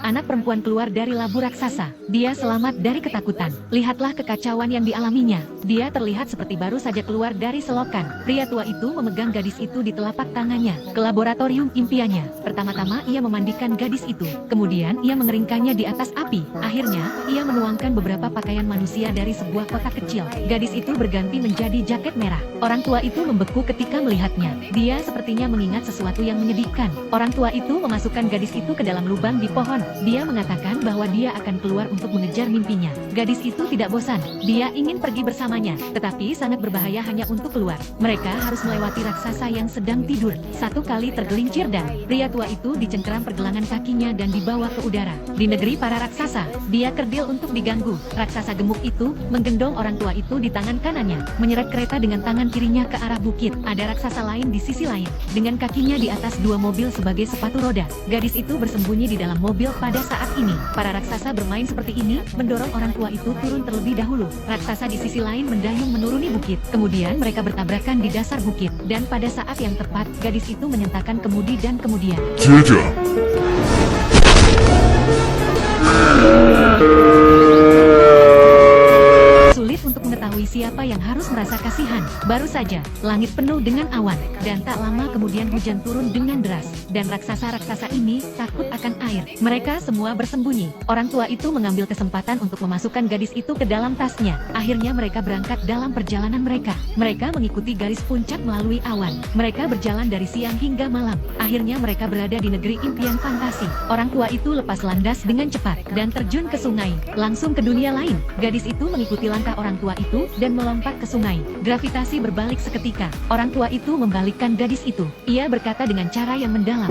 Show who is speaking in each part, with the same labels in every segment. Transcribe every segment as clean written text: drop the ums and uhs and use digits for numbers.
Speaker 1: anak perempuan keluar dari labu raksasa. Dia selamat dari ketakutan. Lihatlah kekacauan yang dialaminya. Dia terlihat seperti baru saja keluar dari selokan. Pria tua itu memegang gadis itu di telapak tangannya. Ke laboratorium impiannya. Pertama-tama ia memandikan gadis itu. Kemudian ia mengeringkannya di atas api. Akhirnya, ia menuangkan beberapa pakaian manusia dari sebuah kotak kecil. Gadis itu berganti menjadi jaket merah. Orang tua itu membeku ketika melihatnya. Dia sepertinya mengingat sesuatu yang menyedihkan. Orang tua itu memasukkan gadis itu ke dalam lubang di pohon. Dia mengatakan bahwa dia akan keluar untuk mengejar mimpinya. Gadis itu tidak bosan. Dia ingin pergi bersamanya, tetapi sangat berbahaya hanya untuk keluar. Mereka harus melewati raksasa yang sedang tidur. Satu kali tergelincir dan pria tua itu dicengkeram pergelangan kakinya dan dibawa ke udara. Di negeri para raksasa, dia kerdil untuk diganggu. Raksasa gemuk itu menggendong orang tua itu di tangan kanannya, menyeret kereta dengan tangan kirinya ke arah bukit. Ada raksasa lain di sisi lain, dengan kakinya di atas dua mobil sebagai sepatu roda. Gadis itu bersembunyi di dalam mobil pada saat ini. Para raksasa bermain seperti ini, mendorong orang tua itu turun terlebih dahulu. Raksasa di sisi lain mendayung menuruni bukit. Kemudian mereka bertabrakan di dasar bukit. Dan pada saat yang tepat, gadis itu menyentakkan kemudi dan kemudian sulit untuk mengetahui siapa yang harus merasa kasihan. Baru saja, langit penuh dengan awan, dan tak lama kemudian hujan turun dengan deras. Dan raksasa-raksasa ini takut akan air. Mereka semua bersembunyi. Orang tua itu mengambil kesempatan untuk memasukkan gadis itu ke dalam tasnya. Akhirnya mereka berangkat dalam perjalanan mereka. Mereka mengikuti garis puncak melalui awan. Mereka berjalan dari siang hingga malam. Akhirnya mereka berada di negeri impian fantasi. Orang tua itu lepas landas dengan cepat dan terjun ke sungai, langsung ke dunia lain. Gadis itu mengikuti langkah orang tua itu dan melompat ke sungai. Gravitasi berbalik seketika. Orang tua itu membalikkan gadis itu. Ia berkata dengan cara yang mendalam,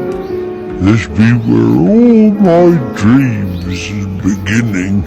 Speaker 2: "This be where all my dreams is beginning."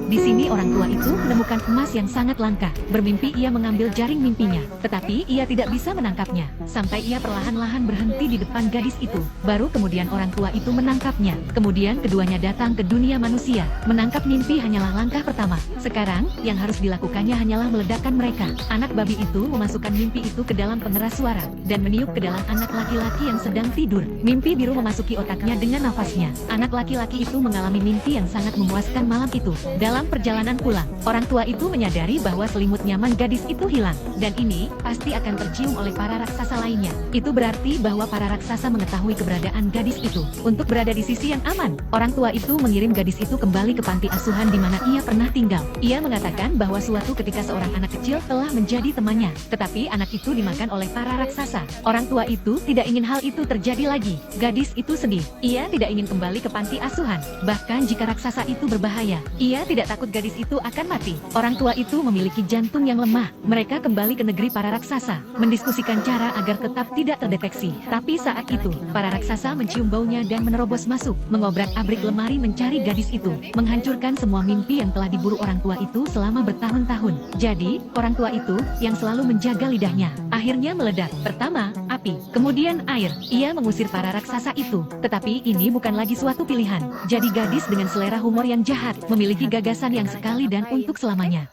Speaker 1: Di sini orang tua itu menemukan emas yang sangat langka. Bermimpi ia mengambil jaring mimpinya, tetapi ia tidak bisa menangkapnya. Sampai ia perlahan-lahan berhenti di depan gadis itu. Baru kemudian orang tua itu menangkapnya. Kemudian keduanya datang ke dunia manusia. Menangkap mimpi hanyalah langkah pertama. Sekarang, yang harus dilakukannya hanyalah meledakkan mereka. Anak babi itu memasukkan mimpi itu ke dalam pengeras suara, dan meniup ke dalam anak laki-laki yang sedang tidur. Mimpi biru memasuki otaknya dengan nafasnya. Anak laki-laki itu mengalami mimpi yang sangat memuaskan malam itu. Dalam perjalanan pulang, orang tua itu menyadari bahwa selimut nyaman gadis itu hilang, dan ini pasti akan tercium oleh para raksasa lainnya. Itu berarti bahwa para raksasa mengetahui keberadaan gadis itu. Untuk berada di sisi yang aman, orang tua itu mengirim gadis itu kembali ke panti asuhan di mana ia pernah tinggal. Ia mengatakan bahwa suatu ketika seorang anak kecil telah menjadi temannya, tetapi anak itu dimakan oleh para raksasa. Orang tua itu tidak ingin hal itu terjadi lagi. Gadis itu sedih. Ia tidak ingin kembali ke panti asuhan. Bahkan jika raksasa itu berbahaya, ia tidak takut gadis itu akan mati. Orang tua itu memiliki jantung yang lemah. Mereka kembali ke negeri para raksasa, mendiskusikan cara agar tetap tidak terdeteksi. Tapi saat itu, para raksasa mencium baunya dan menerobos masuk, mengobrak-abrik lemari mencari gadis itu, menghancurkan semua mimpi yang telah diburu orang tua itu selama bertahun-tahun. Jadi, orang tua itu, yang selalu menjaga lidahnya, akhirnya meledak. Pertama, api, kemudian air. Ia mengusir para raksasa itu. Tetapi ini bukan lagi suatu pilihan. Jadi gadis dengan selera humor yang jahat, memiliki gagasan yang sekali dan untuk selamanya.